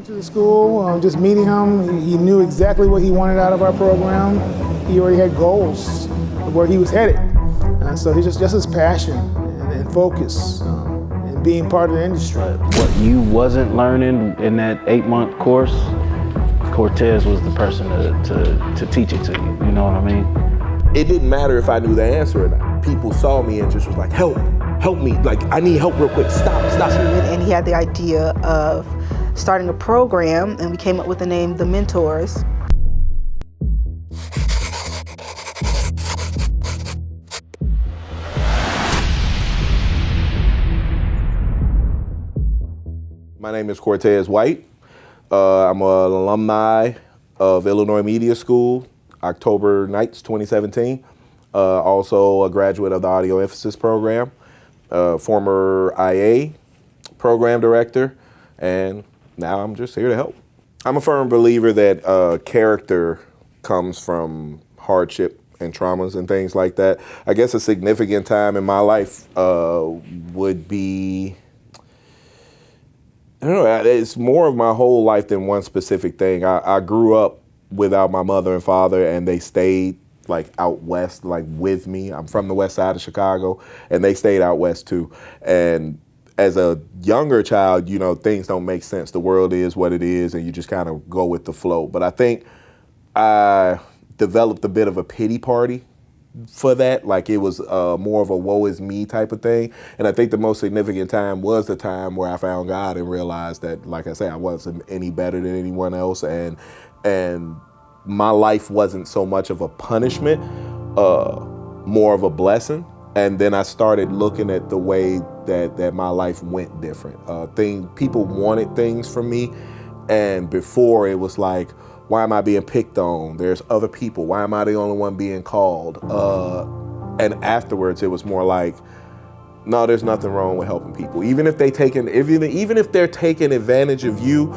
to the school, just meeting him, he knew exactly what he wanted out of our program. He already had goals of where he was headed. So he's just his passion and focus and being part of the industry. What you wasn't learning in that 8-month course, Cortez was the person to teach it to you, you know what I mean? It didn't matter if I knew the answer or not. People saw me and just was like, help me, like I need help real quick, stop. And he had the idea of starting a program, and we came up with the name The Mentors. My name is Cortez White. I'm an alumni of Illinois Media School, October Nights 2017. Also a graduate of the Audio Emphasis program, former IA program director, and now I'm just here to help. I'm a firm believer that character comes from hardship and traumas and things like that. I guess a significant time in my life would be, I don't know, it's more of my whole life than one specific thing. I grew up without my mother and father, and they stayed like out west, like with me. I'm from the west side of Chicago, and they stayed out west too. And as a younger child, you know, things don't make sense. The world is what it is, and you just kind of go with the flow. But I think I developed a bit of a pity party for that. Like it was more of a woe is me type of thing. And I think the most significant time was the time where I found God and realized that, like I say, I wasn't any better than anyone else. And my life wasn't so much of a punishment, more of a blessing. And then I started looking at the way that my life went different. People wanted things from me, and before it was like, why am I being picked on? There's other people. Why am I the only one being called? And afterwards, it was more like, no, there's nothing wrong with helping people. Even if they're taking advantage of you,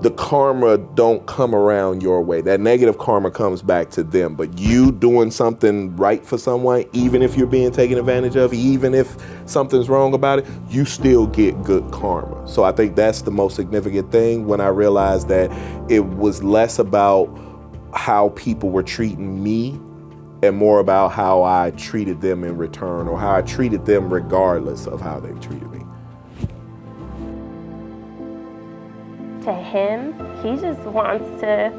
the karma don't come around your way. That negative karma comes back to them. But you doing something right for someone, even if you're being taken advantage of, even if something's wrong about it, you still get good karma. So I think that's the most significant thing when I realized that it was less about how people were treating me and more about how I treated them in return, or how I treated them regardless of how they treated me. To him, he just wants to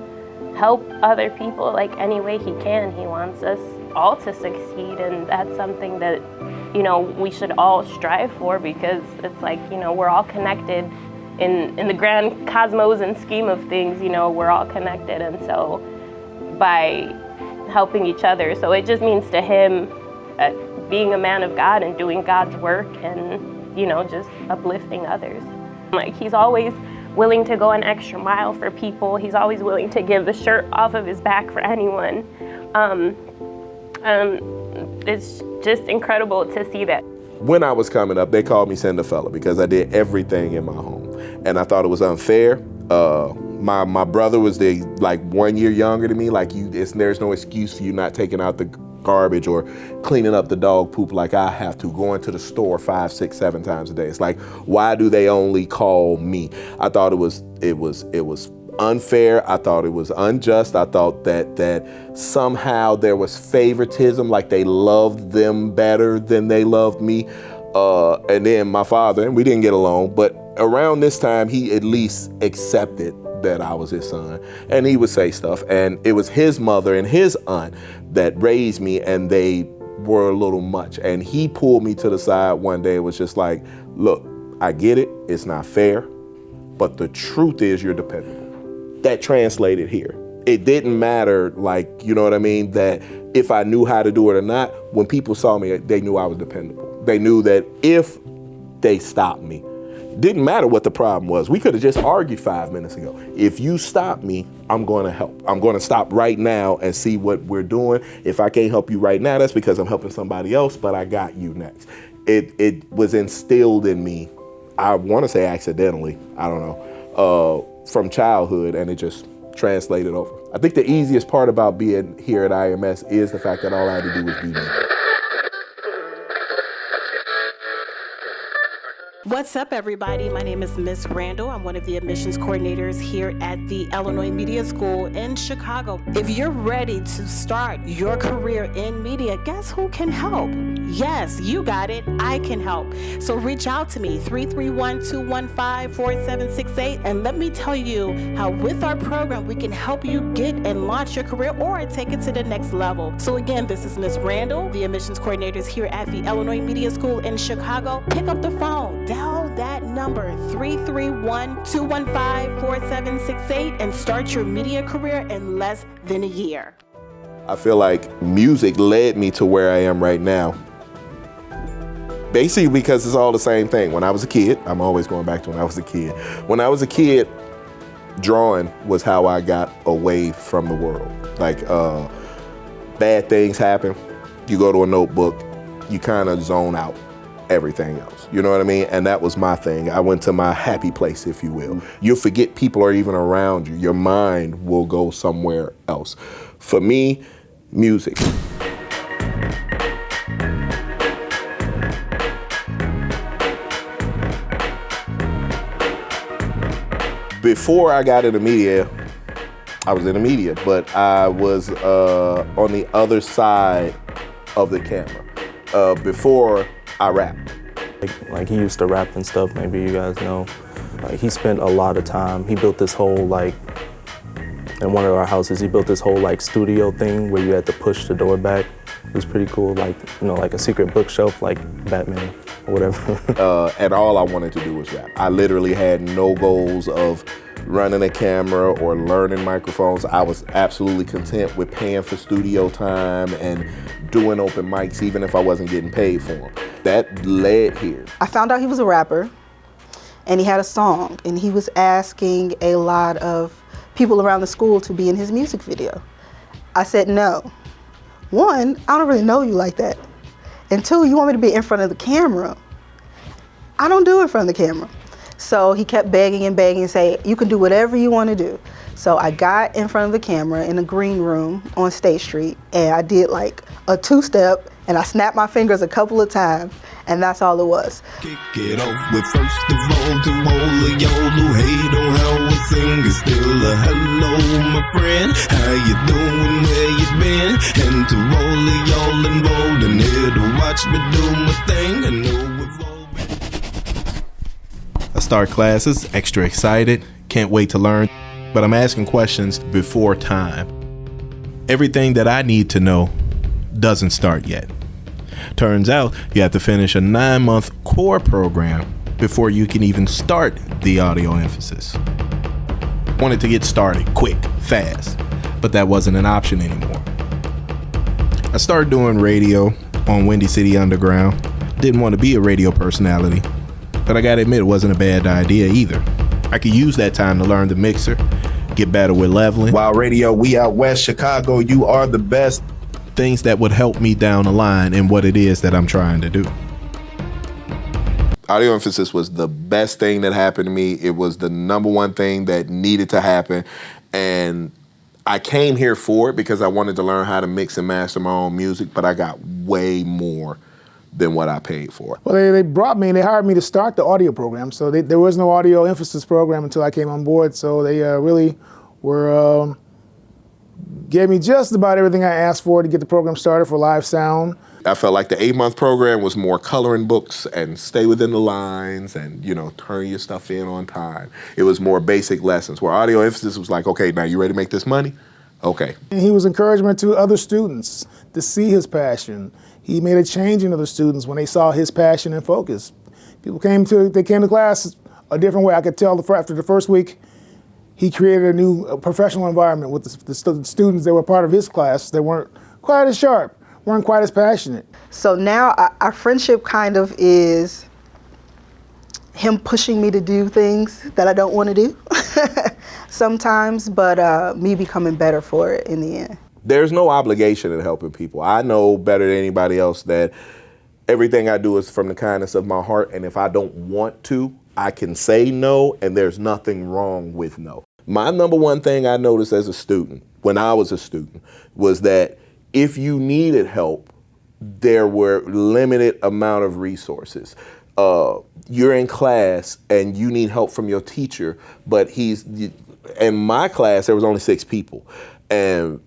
help other people like any way he can. He wants us all to succeed, and that's something that, you know, we should all strive for, because it's like, you know, we're all connected in the grand cosmos and scheme of things. You know, we're all connected, and so by helping each other, so it just means to him being a man of God and doing God's work, and, you know, just uplifting others. Like, he's always willing to go an extra mile for people. He's always willing to give the shirt off of his back for anyone. It's just incredible to see that. When I was coming up, they called me Cinderfella because I did everything in my home. And I thought it was unfair. My brother was 1 year younger than me. Like, there's no excuse for you not taking out the garbage or cleaning up the dog poop like I have to, going to the store 5, 6, 7 times a day. It's like, why do they only call me? I thought it was unfair. I thought it was unjust. I thought that somehow there was favoritism, like they loved them better than they loved me. And then my father, and we didn't get along, but around this time, he at least accepted that I was his son, and he would say stuff. And it was his mother and his aunt that raised me, and they were a little much. And he pulled me to the side one day and was just like, look, I get it, it's not fair, but the truth is you're dependable. That translated here. It didn't matter, like, you know what I mean, that if I knew how to do it or not. When people saw me, they knew I was dependable. They knew that if they stopped me, didn't matter what the problem was. We could have just argued 5 minutes ago. If you stop me, I'm going to help. I'm going to stop right now and see what we're doing. If I can't help you right now, that's because I'm helping somebody else, but I got you next. It was instilled in me, I want to say accidentally, I don't know, from childhood, and it just translated over. I think the easiest part about being here at IMS is the fact that all I had to do was be me. What's up, everybody? My name is Miss Randall. I'm one of the admissions coordinators here at the Illinois Media School in Chicago. If you're ready to start your career in media, guess who can help? Yes, you got it. I can help. So reach out to me, 331-215-4768, and let me tell you how with our program, we can help you get and launch your career or take it to the next level. So again, this is Miss Randall, the admissions coordinators here at the Illinois Media School in Chicago. Pick up the phone, dial that number, 331-215-4768, and start your media career in less than a year. I feel like music led me to where I am right now. Basically because it's all the same thing. When I was a kid, I'm always going back to when I was a kid. When I was a kid, drawing was how I got away from the world. Like bad things happen, you go to a notebook, you kind of zone out everything else. You know what I mean? And that was my thing. I went to my happy place, if you will. You'll forget people are even around you. Your mind will go somewhere else. For me, music. Before I got into media, I was in the media, but I was on the other side of the camera. Before I rapped. Like he used to rap and stuff, maybe you guys know. Like he spent a lot of time. He built this whole in one of our houses, he built this whole studio thing where you had to push the door back. It was pretty cool, like a secret bookshelf like Batman or whatever. And all I wanted to do was rap. I literally had no goals of running a camera or learning microphones. I was absolutely content with paying for studio time and doing open mics even if I wasn't getting paid for them. That led here. I found out he was a rapper and he had a song and he was asking a lot of people around the school to be in his music video. I said no. One, I don't really know you like that. And two, you want me to be in front of the camera. I don't do it in front of the camera. So he kept begging and begging and saying, you can do whatever you want to do. So I got in front of the camera in a green room on State Street and I did like a two-step and I snapped my fingers a couple of times and that's all it was. Kick it off with first of all to all of y'all who hate on how we sing. It's still a hello, my friend. How you doing? Where you been? And to all of y'all involved in here to watch me do my thing. I know we've all been. I start classes, extra excited, can't wait to learn, but I'm asking questions before time. Everything that I need to know doesn't start yet. Turns out you have to finish a 9-month core program before you can even start the audio emphasis. Wanted to get started quick, fast, but that wasn't an option anymore. I started doing radio on Windy City Underground. Didn't want to be a radio personality, but I gotta admit it wasn't a bad idea either. I could use that time to learn the mixer, get better with leveling. While radio, we out west Chicago, you are the best. Things that would help me down the line in what it is that I'm trying to do. Audio emphasis was the best thing that happened to me. It was the number one thing that needed to happen. And I came here for it because I wanted to learn how to mix and master my own music, but I got way more than what I paid for. Well, they brought me and they hired me to start the audio program. So there was no audio emphasis program until I came on board. So they really were, gave me just about everything I asked for to get the program started for live sound. I felt like the 8-month program was more coloring books and stay within the lines and, turn your stuff in on time. It was more basic lessons where audio emphasis was like, okay, now you ready to make this money? Okay. And he was encouragement to other students to see his passion. He made a change in other students when they saw his passion and focus. People came to class a different way. I could tell after the first week, he created a new professional environment with the students that were part of his class. They weren't quite as sharp, weren't quite as passionate. So now our friendship kind of is him pushing me to do things that I don't want to do sometimes, but me becoming better for it in the end. There's no obligation in helping people. I know better than anybody else that everything I do is from the kindness of my heart, and if I don't want to, I can say no, and there's nothing wrong with no. My number one thing I noticed as a student, when I was a student, was that if you needed help, there were limited amount of resources. you're in class and you need help from your teacher, but in my class, there was only 6 people. And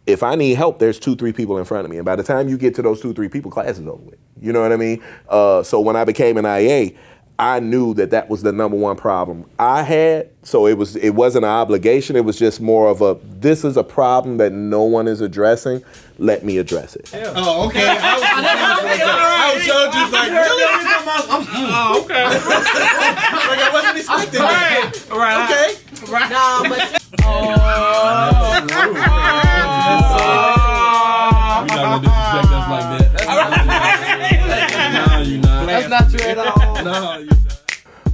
if I need help, there's 2-3 people in front of me. And by the time you get to those 2-3 people, class is over with. You know what I mean? So when I became an IA, I knew that was the number one problem I had. So it wasn't an obligation. It was just more of this is a problem that no one is addressing. Let me address it. Oh, okay. I was so just like, really? Oh, okay. Like I wasn't expecting that. Right. Okay. Right. No, but. You're not gonna disrespect us like that. No, you're not. That's not true at all. No, you're not.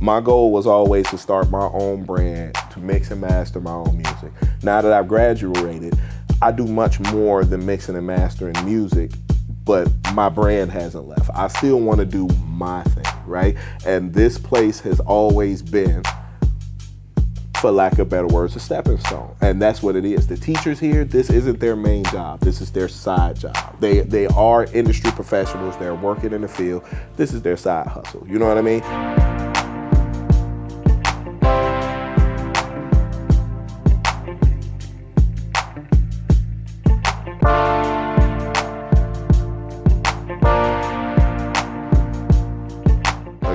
My goal was always to start my own brand, to mix and master my own music. Now that I've graduated, I do much more than mixing and mastering music, but my brand hasn't left. I still want to do my thing, right? And this place has always been, for lack of better words, a stepping stone. And that's what it is. The teachers here, this isn't their main job. This is their side job. They are industry professionals. They're working in the field. This is their side hustle. You know what I mean?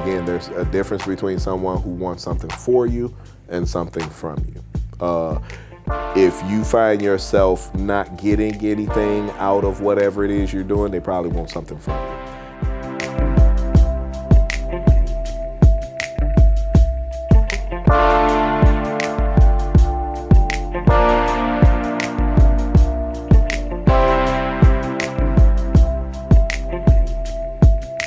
Again, there's a difference between someone who wants something for you and something from you. If you find yourself not getting anything out of whatever it is you're doing, they probably want something from you.